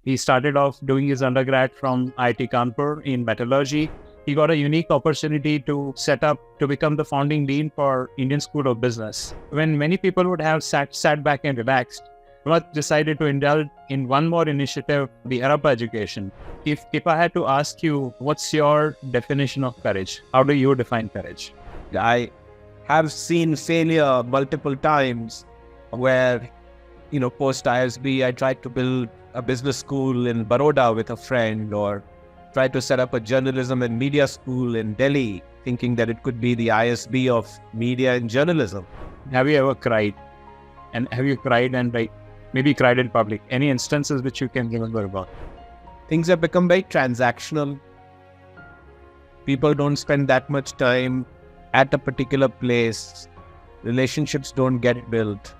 He started off doing his undergrad from IIT Kanpur in metallurgy. He got a unique opportunity to become the founding dean for Indian School of Business. When many people would have sat back and relaxed, Pramath decided to indulge in one more initiative, the Harappa education. If I had to ask you, what's your definition of courage? How do you define courage? I have seen failure multiple times where, post ISB, I tried to build a business school in Baroda with a friend, or tried to set up a journalism and media school in Delhi, thinking that it could be the ISB of media and journalism. Have you ever cried? And have you cried and maybe cried in public? Any instances which you can remember about? Things have become very transactional. People don't spend that much time at a particular place. Relationships don't get built.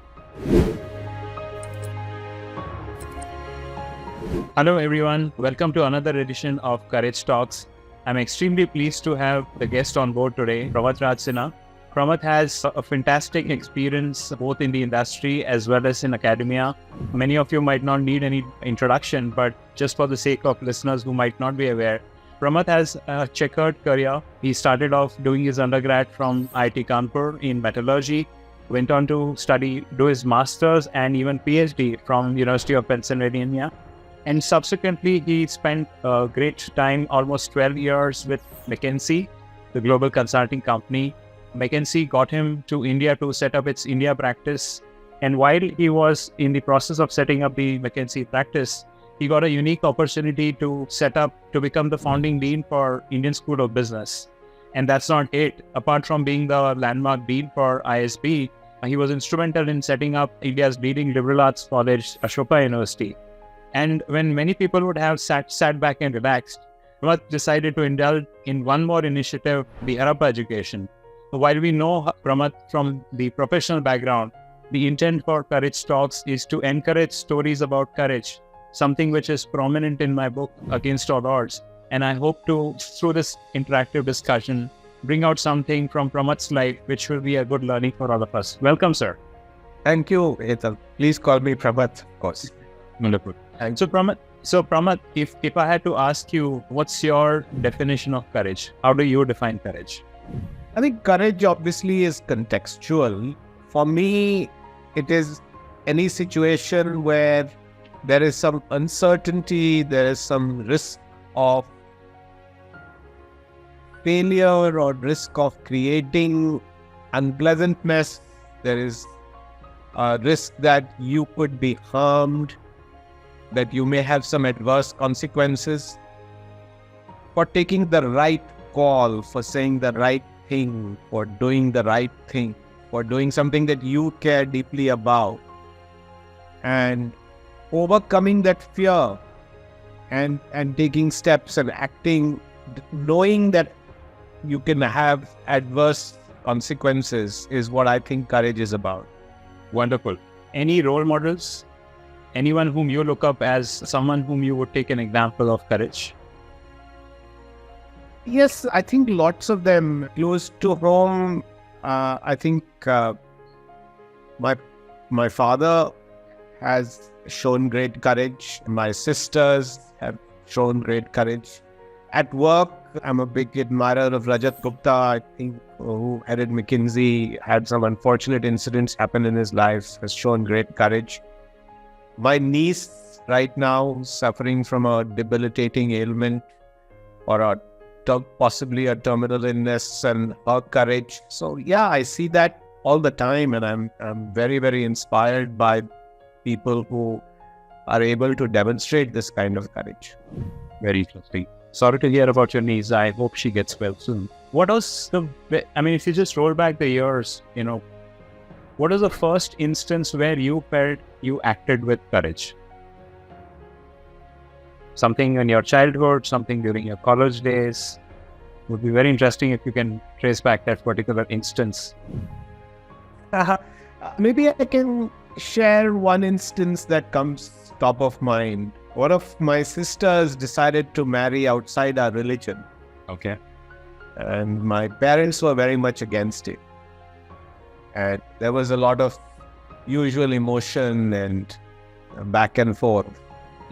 Hello everyone, welcome to another edition of Courage Talks. I'm extremely pleased to have the guest on board today, Pramath Raj Sinha. Pramath has a fantastic experience both in the industry as well as in academia. Many of you might not need any introduction, but just for the sake of listeners who might not be aware, Pramath has a checkered career. He started off doing his undergrad from IIT Kanpur in metallurgy, went on to do his master's and even PhD from University of Pennsylvania. And subsequently, he spent a great time, almost 12 years with McKinsey, the global consulting company. McKinsey got him to India to set up its India practice. And while he was in the process of setting up the McKinsey practice, he got a unique opportunity to become the founding dean for Indian School of Business. And that's not it. Apart from being the landmark dean for ISB, he was instrumental in setting up India's leading liberal arts college, Ashoka University. And when many people would have sat back and relaxed, Pramath decided to indulge in one more initiative, the Harappa education. While we know Pramath from the professional background, the intent for Courage Talks is to encourage stories about courage, something which is prominent in my book, Against All Odds. And I hope to, through this interactive discussion, bring out something from Pramath's life, which will be a good learning for all of us. Welcome, sir. Thank you, Hetal. Please call me Pramath, of course. Wonderful. So Pramath, if I had to ask you, what's your definition of courage? How do you define courage? I think courage obviously is contextual. For me, it is any situation where there is some uncertainty, there is some risk of failure or risk of creating unpleasantness. There is a risk that you could be harmed, that you may have some adverse consequences. For taking the right call, for saying the right thing, for doing the right thing, for doing something that you care deeply about, and overcoming that fear and taking steps and acting, knowing that you can have adverse consequences, is what I think courage is about. Wonderful. Any role models? Anyone whom you look up as someone whom you would take an example of courage? Yes, I think lots of them. Close to home, I think my father has shown great courage. My sisters have shown great courage. At work, I'm a big admirer of Rajat Gupta, I think, who headed McKinsey, had some unfortunate incidents happen in his life, has shown great courage. My niece right now suffering from a debilitating ailment or possibly a terminal illness, and her courage. So yeah, I see that all the time, and I'm very, very inspired by people who are able to demonstrate this kind of courage. Very interesting. Sorry to hear about your niece. I hope she gets well soon. What was if you just roll back the years, what was the first instance where you felt you acted with courage? Something in your childhood, something during your college days? Would be very interesting if you can trace back that particular instance. Maybe I can share one instance that comes top of mind. One of my sisters decided to marry outside our religion. Okay. And my parents were very much against it. And there was a lot of usual emotion and back and forth.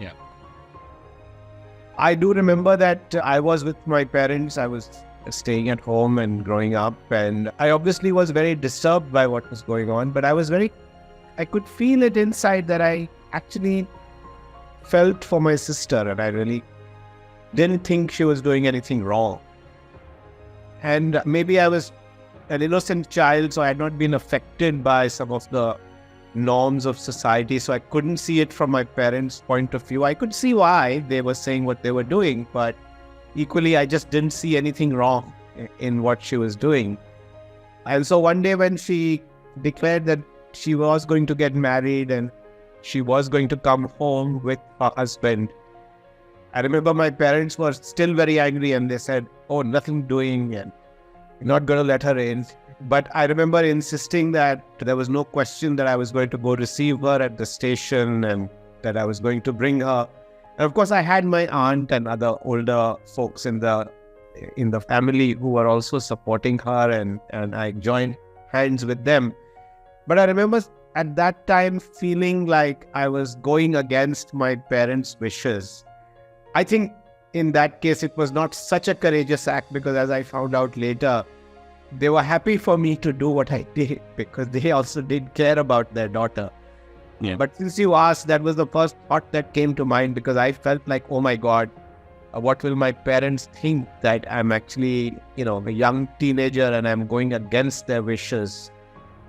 Yeah. I do remember that I was with my parents. I was staying at home and growing up, and I obviously was very disturbed by what was going on, but I could feel it inside that I actually felt for my sister, and I really didn't think she was doing anything wrong. And maybe I was an innocent child, so I had not been affected by some of the norms of society, so I couldn't see it from my parents' point of view. I could see why they were saying what they were doing, but equally I just didn't see anything wrong in what she was doing. And so one day when she declared that she was going to get married and she was going to come home with her husband, I remember my parents were still very angry and they said, "Oh, nothing doing and you're not going to let her in." But I remember insisting that there was no question that I was going to go receive her at the station and that I was going to bring her. And of course, I had my aunt and other older folks in the family who were also supporting her, and I joined hands with them. But I remember at that time feeling like I was going against my parents' wishes. I think in that case, it was not such a courageous act because, as I found out later, they were happy for me to do what I did because they also did care about their daughter. Yeah. But since you asked, that was the first thought that came to mind because I felt like, oh my God, what will my parents think that I'm actually, a young teenager and I'm going against their wishes.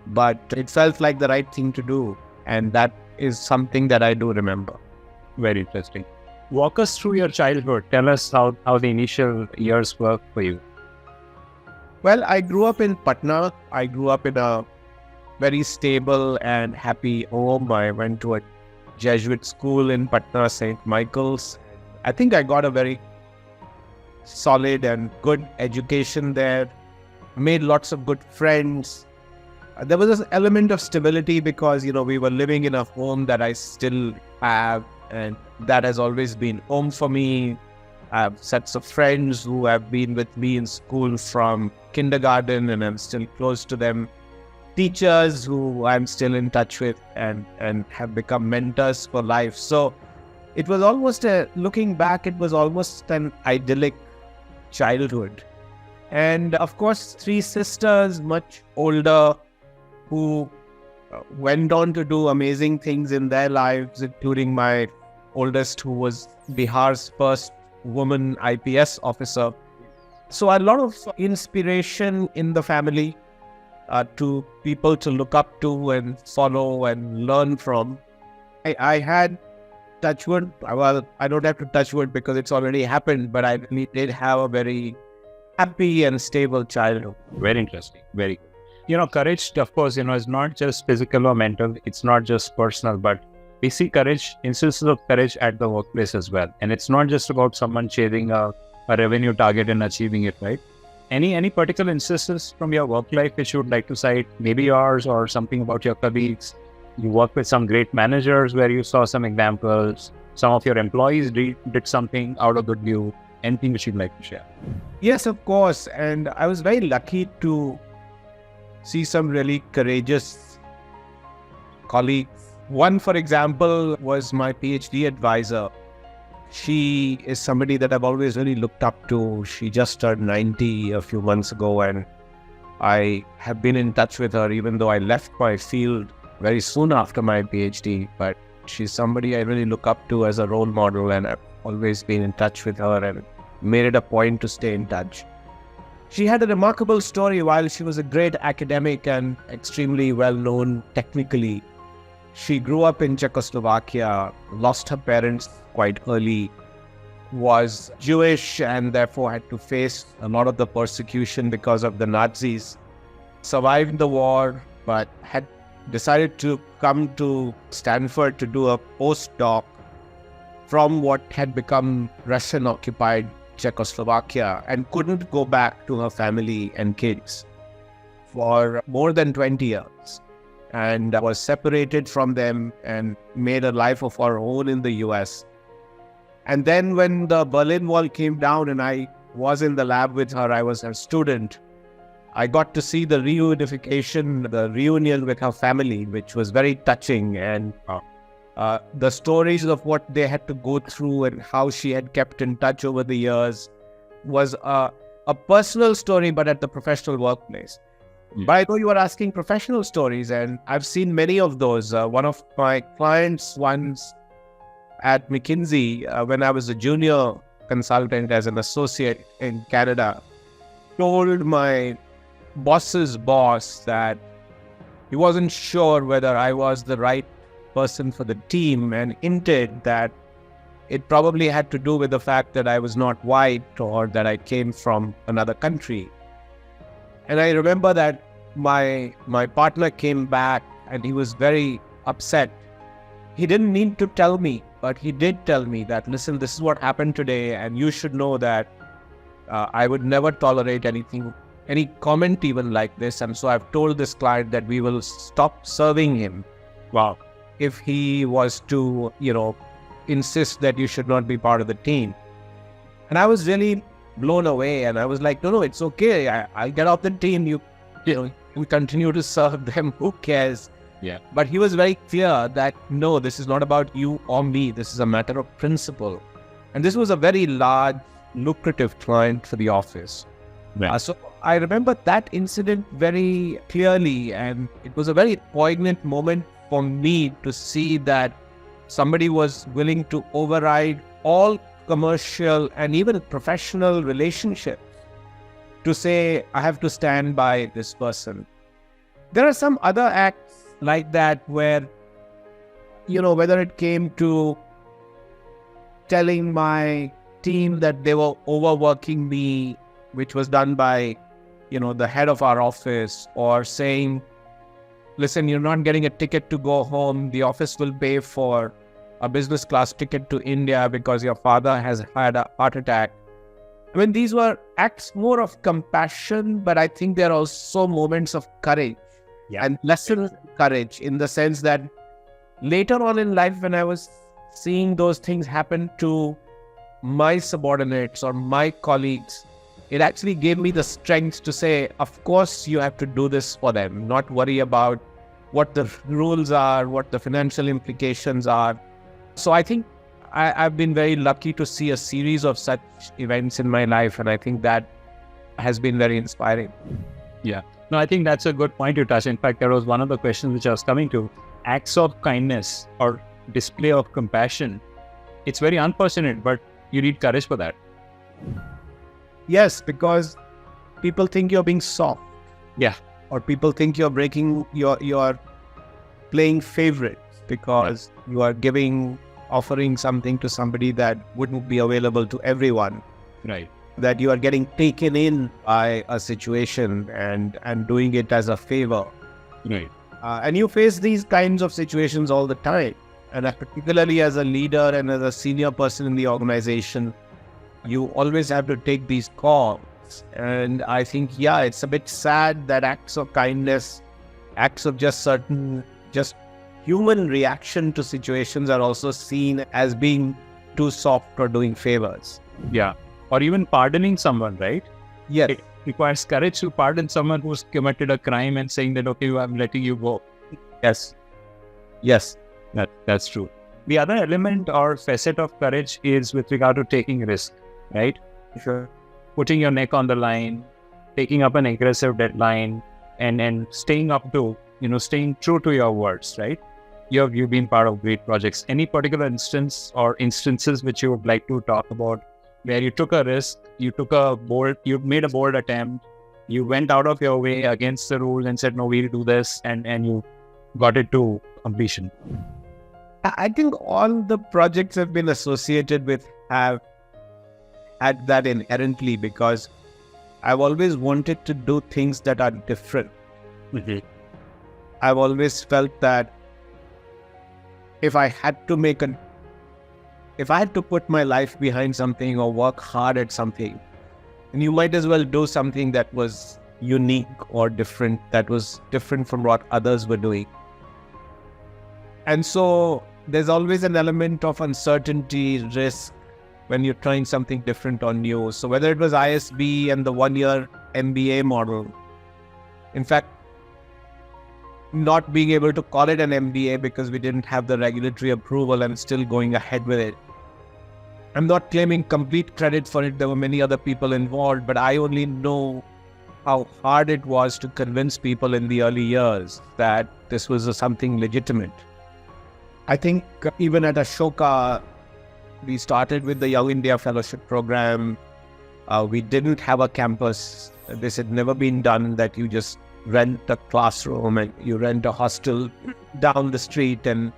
But it felt like the right thing to do. And that is something that I do remember. Very interesting. Walk us through your childhood. Tell us how the initial years were for you. Well, I grew up in Patna. I grew up in a very stable and happy home. I went to a Jesuit school in Patna, St. Michael's. I think I got a very solid and good education there. Made lots of good friends. There was this element of stability because, we were living in a home that I still have, and that has always been home for me. I have sets of friends who have been with me in school from kindergarten and I'm still close to them. Teachers who I'm still in touch with and have become mentors for life. So it was almost looking back, it was almost an idyllic childhood. And of course, 3 sisters, much older, who went on to do amazing things in their lives, including my oldest, who was Bihar's first woman IPS officer. So a lot of inspiration in the family to people to look up to and follow and learn from. I had touchwood. Well, I don't have to touch wood because it's already happened, but I really did have a very happy and stable childhood. Very interesting. Very good. Courage, of course, is not just physical or mental. It's not just personal, but we see courage, instances of courage at the workplace as well. And it's not just about someone chasing a revenue target and achieving it, right? Any particular instances from your work life which you would like to cite? Maybe yours or something about your colleagues. You work with some great managers where you saw some examples. Some of your employees did something out of the blue. Anything which you'd like to share? Yes, of course. And I was very lucky to see some really courageous colleagues. One, for example, was my PhD advisor. She is somebody that I've always really looked up to. She just turned 90 a few months ago, and I have been in touch with her even though I left my field very soon after my PhD. But she's somebody I really look up to as a role model, and I've always been in touch with her and made it a point to stay in touch. She had a remarkable story. While she was a great academic and extremely well-known technically, she grew up in Czechoslovakia, lost her parents quite early, was Jewish and therefore had to face a lot of the persecution because of the Nazis, survived the war, but had decided to come to Stanford to do a postdoc from what had become Russian-occupied Czechoslovakia and couldn't go back to her family and kids for more than 20 years. And was separated from them and made a life of her own in the US. And then when the Berlin Wall came down and I was in the lab with her, I was her student, I got to see the reunification, the reunion with her family, which was very touching. And The stories of what they had to go through and how she had kept in touch over the years was a personal story, but at the professional workplace. But I know you are asking professional stories, and I've seen many of those. One of my clients once at McKinsey, when I was a junior consultant as an associate in Canada, told my boss's boss that he wasn't sure whether I was the right person for the team, and hinted that it probably had to do with the fact that I was not white or that I came from another country. And I remember that my partner came back and he was very upset. He didn't need to tell me, but he did tell me that, listen, this is what happened today, and you should know that I would never tolerate any comment even like this. And so I've told this client that we will stop serving him. Wow. If he was to, insist that you should not be part of the team. And I was really blown away, and I was like, no, it's okay. I'll get off the team. You continue to serve them. Who cares? Yeah. But he was very clear that, no, this is not about you or me. This is a matter of principle. And this was a very large, lucrative client for the office. Right. So I remember that incident very clearly, and it was a very poignant moment for me to see that somebody was willing to override all commercial and even professional relationships to say, I have to stand by this person. There are some other acts like that where, whether it came to telling my team that they were overworking me, which was done by, the head of our office, or saying, listen, you're not getting a ticket to go home. The office will pay for a business class ticket to India because your father has had a heart attack. I mean, these were acts more of compassion, but I think they're also moments of courage and lessons in courage, in the sense that later on in life, when I was seeing those things happen to my subordinates or my colleagues, it actually gave me the strength to say, of course, you have to do this for them, not worry about what the rules are, what the financial implications are. So I think I've been very lucky to see a series of such events in my life, and I think that has been very inspiring. Yeah. No, I think that's a good point you touched. In fact, there was one of the questions which I was coming to. Acts of kindness or display of compassion. It's very unfortunate, but you need courage for that. Yes, because people think you're being soft. Yeah. Or people think you're you're playing favorites because you are offering something to somebody that wouldn't be available to everyone. Right. That you are getting taken in by a situation and doing it as a favor. Right. And you face these kinds of situations all the time. And particularly as a leader and as a senior person in the organization, you always have to take these calls. And I think, it's a bit sad that acts of kindness, acts of just human reaction to situations are also seen as being too soft or doing favors. Yeah. Or even pardoning someone, right? Yes. It requires courage to pardon someone who's committed a crime and saying that, okay, I'm letting you go. Yes. Yes. That's true. The other element or facet of courage is with regard to taking risk, right? Sure. Putting your neck on the line, taking up an aggressive deadline, and staying true to your words, right? You've been part of great projects. Any particular instance or instances which you would like to talk about where you took a risk, you made a bold attempt, you went out of your way against the rules and said, no, we'll do this, and you got it to completion? I think all the projects I've been associated with have had that inherently, because I've always wanted to do things that are different. Mm-hmm. I've always felt that if I had to put my life behind something or work hard at something, then you might as well do something that was unique or different, that was different from what others were doing. And so there's always an element of uncertainty, risk, when you're trying something different or new. So whether it was ISB and the 1-year MBA model, in fact, not being able to call it an MBA because we didn't have the regulatory approval and still going ahead with it. I'm not claiming complete credit for it. There were many other people involved, but I only know how hard it was to convince people in the early years that this was something legitimate. I think even at Ashoka, we started with the Young India Fellowship Program. We didn't have a campus. This had never been done, that you just rent a classroom and you rent a hostel down the street and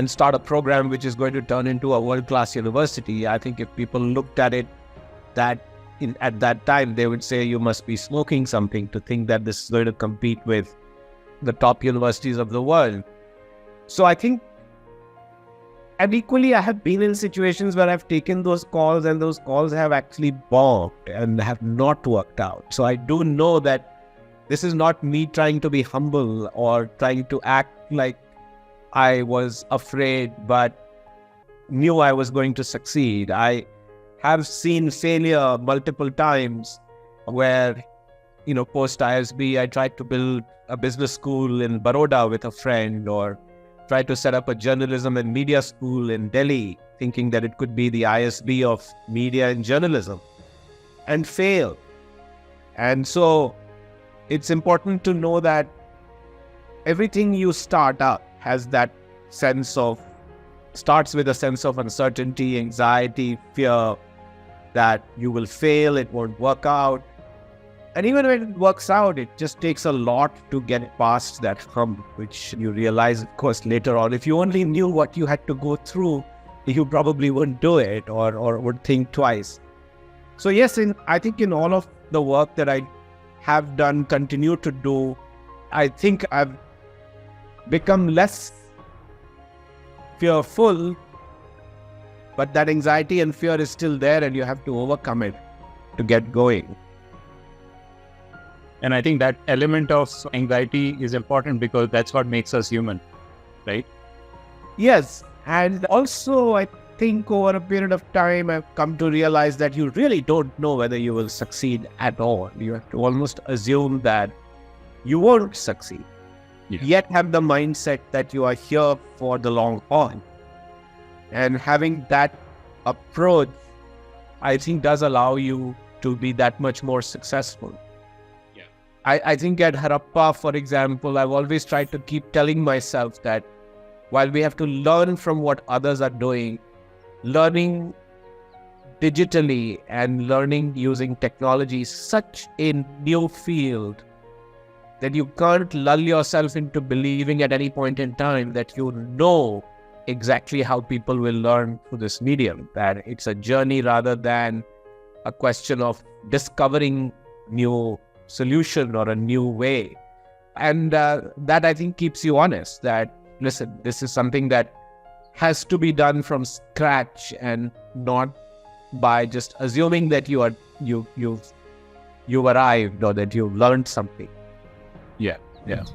start a program which is going to turn into a world-class university. I think if people looked at it at that time, they would say you must be smoking something to think that this is going to compete with the top universities of the world. So I think, and equally, I have been in situations where I've taken those calls and those calls have actually bombed and have not worked out. So I do know that this is not me trying to be humble or trying to act like I was afraid but knew I was going to succeed. I have seen failure multiple times where, post ISB, I tried to build a business school in Baroda with a friend, or tried to set up a journalism and media school in Delhi, thinking that it could be the ISB of media and journalism, and fail. And so it's important to know that everything you start up has that starts with a sense of uncertainty, anxiety, fear that you will fail, it won't work out. And even when it works out, it just takes a lot to get past that hump, which you realize, of course, later on. If you only knew what you had to go through, you probably wouldn't do it or would think twice. So yes, I think in all of the work that I have done, continue to do, I think I've become less fearful, but that anxiety and fear is still there and you have to overcome it to get going. And I think that element of anxiety is important because that's what makes us human, right? Yes. And also, I think over a period of time, I've come to realize that you really don't know whether you will succeed at all. You have to almost assume that you won't succeed, yet have the mindset that you are here for the long haul. And having that approach, I think, does allow you to be that much more successful. I think at Harappa, for example, I've always tried to keep telling myself that while we have to learn from what others are doing, learning digitally and learning using technology is such a new field that you can't lull yourself into believing at any point in time that you know exactly how people will learn through this medium, that it's a journey rather than a question of discovering new solution or a new way. And that, I think, keeps you honest that, listen, this is something that has to be done from scratch and not by just assuming that you've arrived or that you've learned something. Yeah,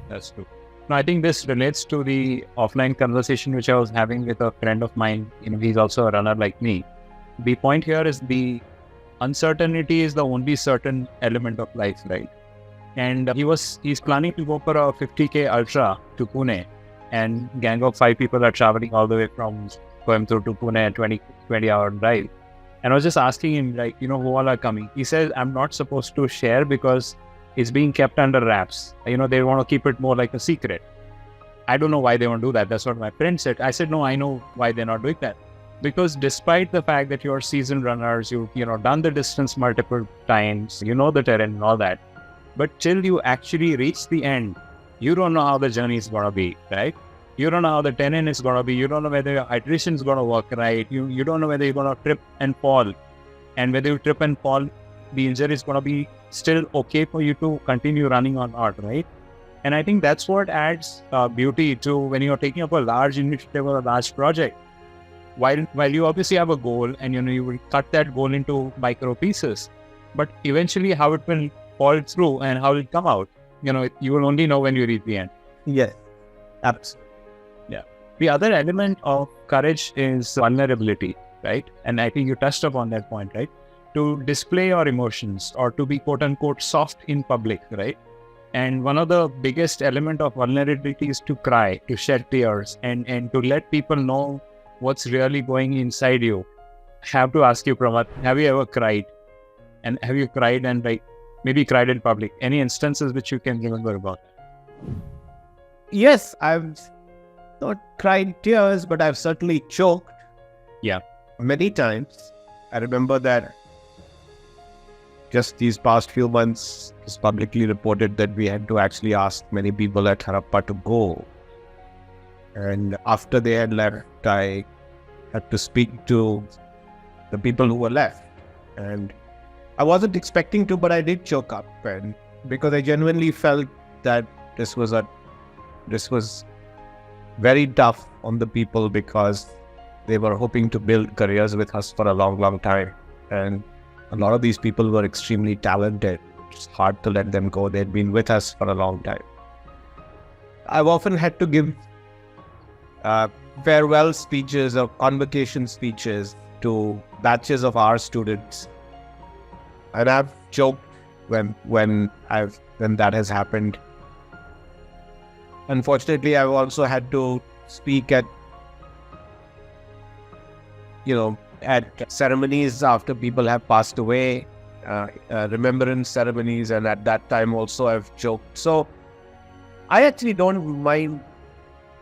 that's true. Now, I think this relates to the offline conversation which I was having with a friend of mine. He's also a runner like me. The point here is the uncertainty is the only certain element of life, right? And he's planning to go for a 50K ultra to Pune, and gang of 5 people are traveling all the way from Coimbatore to Pune, a 20-hour drive. And I was just asking him, who all are coming? He says, I'm not supposed to share because it's being kept under wraps. They want to keep it more like a secret. I don't know why they won't do that. That's what my friend said. I said, no, I know why they're not doing that. Because despite the fact that you're seasoned runners, you've done the distance multiple times, you know the terrain and all that, but till you actually reach the end, you don't know how the journey is going to be, right? You don't know how the terrain is going to be. You don't know whether your hydration is going to work right. You don't know whether you're going to trip and fall. And whether you trip and fall, the injury is going to be still okay for you to continue running or not, right? And I think that's what adds beauty to when you're taking up a large initiative or a large project. While you obviously have a goal and you will cut that goal into micro pieces, but eventually how it will fall through and how it will come out, you will only know when you reach the end. Yes, absolutely. Yeah. The other element of courage is vulnerability, right? And I think you touched upon that point, right? To display your emotions or to be quote unquote soft in public, right? And one of the biggest element of vulnerability is to cry, to shed tears, and to let people know what's really going inside you. I have to ask you, Pramath, have you ever cried? And have you cried and like maybe cried in public? Any instances which you can remember about? Yes, I've not cried tears, but I've certainly choked. Yeah. Many times. I remember that just these past few months, it's publicly reported that we had to actually ask many people at Harappa to go. And after they had left, I had to speak to the people who were left. And I wasn't expecting to, but I did choke up. And because I genuinely felt that this was very tough on the people, because they were hoping to build careers with us for a long, long time. And a lot of these people were extremely talented. It's hard to let them go. They'd been with us for a long time. I've often had to give farewell speeches or convocation speeches to batches of our students. And I've choked when that has happened. Unfortunately, I've also had to speak at ceremonies after people have passed away, remembrance ceremonies, and at that time also I've choked. So I actually don't mind.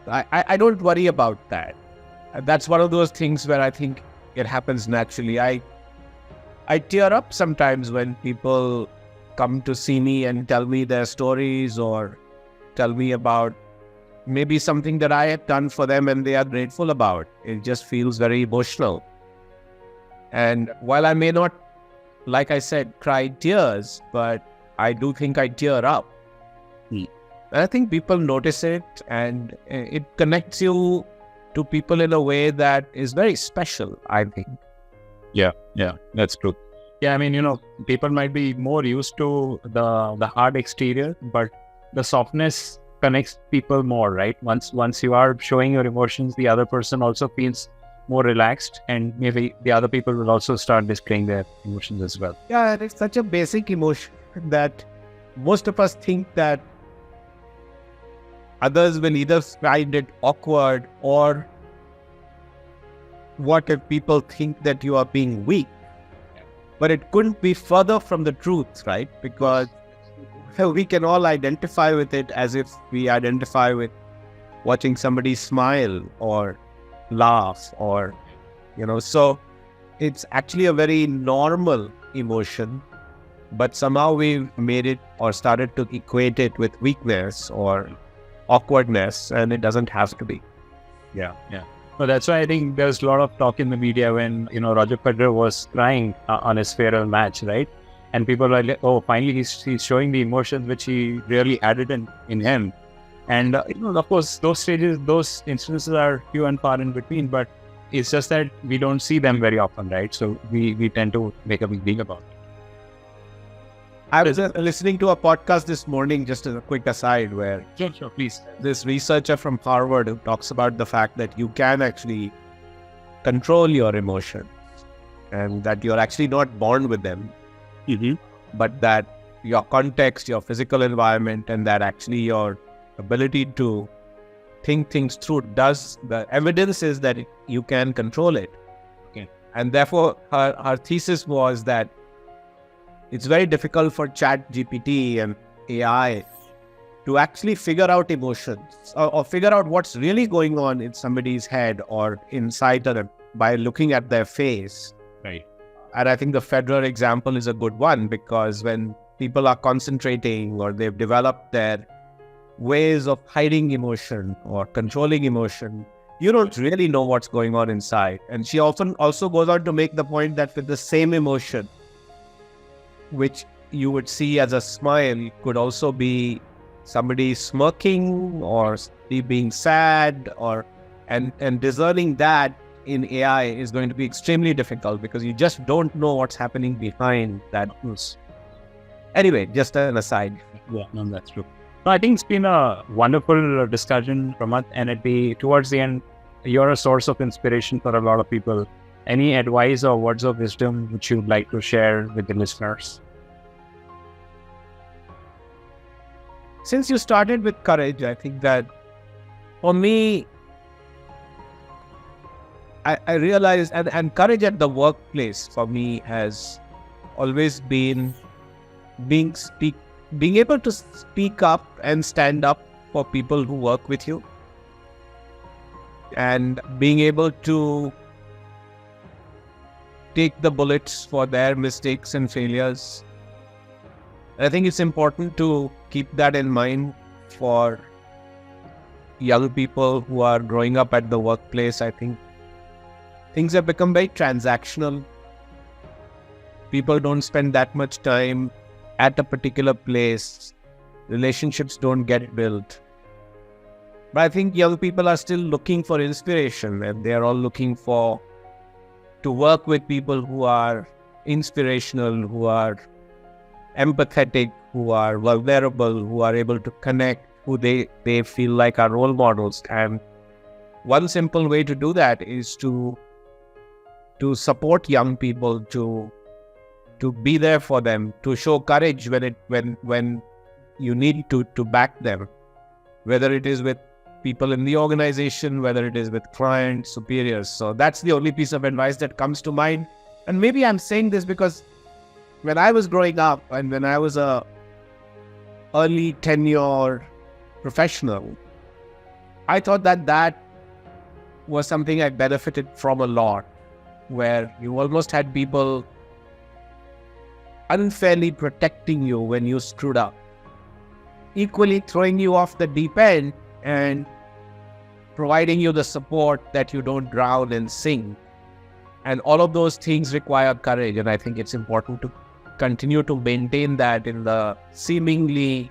I don't worry about that. That's one of those things where I think it happens naturally. I tear up sometimes when people come to see me and tell me their stories, or tell me about maybe something that I had done for them and they are grateful about. It just feels very emotional. And while I may not, like I said, cry tears, but I do think I tear up. And I think people notice it, and it connects you to people in a way that is very special, I think. Yeah, that's true. Yeah, I mean, people might be more used to the hard exterior, but the softness connects people more, right? Once you are showing your emotions, the other person also feels more relaxed, and maybe the other people will also start displaying their emotions as well. Yeah, and it's such a basic emotion that most of us think that others will either find it awkward, or what if people think that you are being weak? But it couldn't be further from the truth, right? Because we can all identify with it as if we identify with watching somebody smile or laugh, or so it's actually a very normal emotion, but somehow we've made it or started to equate it with weakness or awkwardness, and it doesn't have to be. Yeah. So that's why I think there's a lot of talk in the media when Roger Federer was crying on his farewell match, right? And people are like, oh, finally he's showing the emotions which he really had it in him. And, of course, those instances are few and far in between, but it's just that we don't see them very often, right? So we tend to make a big deal about it. I was listening to a podcast this morning, just as a quick aside, where Sure, please. This researcher from Harvard who talks about the fact that you can actually control your emotions, and that you're actually not born with them, but that your context, your physical environment, and that actually your ability to think things through the evidence is that you can control it. Okay. And therefore her thesis was that it's very difficult for ChatGPT and AI to actually figure out emotions or figure out what's really going on in somebody's head or inside them by looking at their face. Right. And I think the Federer example is a good one, because when people are concentrating or they've developed their ways of hiding emotion or controlling emotion, you don't really know what's going on inside. And she often also goes on to make the point that with the same emotion, which you would see as a smile, could also be somebody smirking or being sad, and discerning that in AI is going to be extremely difficult, because you just don't know what's happening behind that. Anyway, just an aside. Yeah, no, that's true. No, I think it's been a wonderful discussion, Pramath, and towards the end, you're a source of inspiration for a lot of people. Any advice or words of wisdom which you'd like to share with the listeners? since you started with courage, I think that for me, I realized, and courage at the workplace for me has always been being able to speak up and stand up for people who work with you, and being able to take the bullets for their mistakes and failures. I think it's important to keep that in mind for young people who are growing up at the workplace. I think things have become very transactional. People don't spend that much time at a particular place. Relationships don't get built. But I think young people are still looking for inspiration, and they are all looking to work with people who are inspirational, who are empathetic, who are vulnerable, who are able to connect, who they feel like are role models. And one simple way to do that is to support young people, to be there for them, to show courage when you need to back them, whether it is with people in the organization, whether it is with clients, superiors. So that's the only piece of advice that comes to mind. And maybe I'm saying this because when I was growing up and when I was a early tenure professional, I thought that was something I benefited from a lot, where you almost had people unfairly protecting you when you screwed up, equally throwing you off the deep end and providing you the support that you don't drown and sink. And all of those things require courage. And I think it's important to continue to maintain that in the seemingly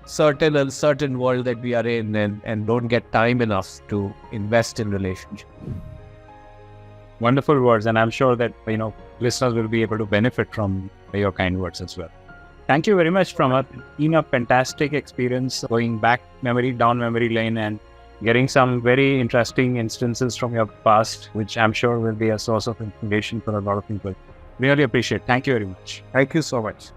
certain uncertain world that we are in, and don't get time enough to invest in relationships. Wonderful words, and I'm sure that listeners will be able to benefit from your kind words as well. Thank you very much, Pramath. It's been a fantastic experience going back down memory lane and getting some very interesting instances from your past, which I'm sure will be a source of inspiration for a lot of people. Really appreciate it. Thank you very much. Thank you so much.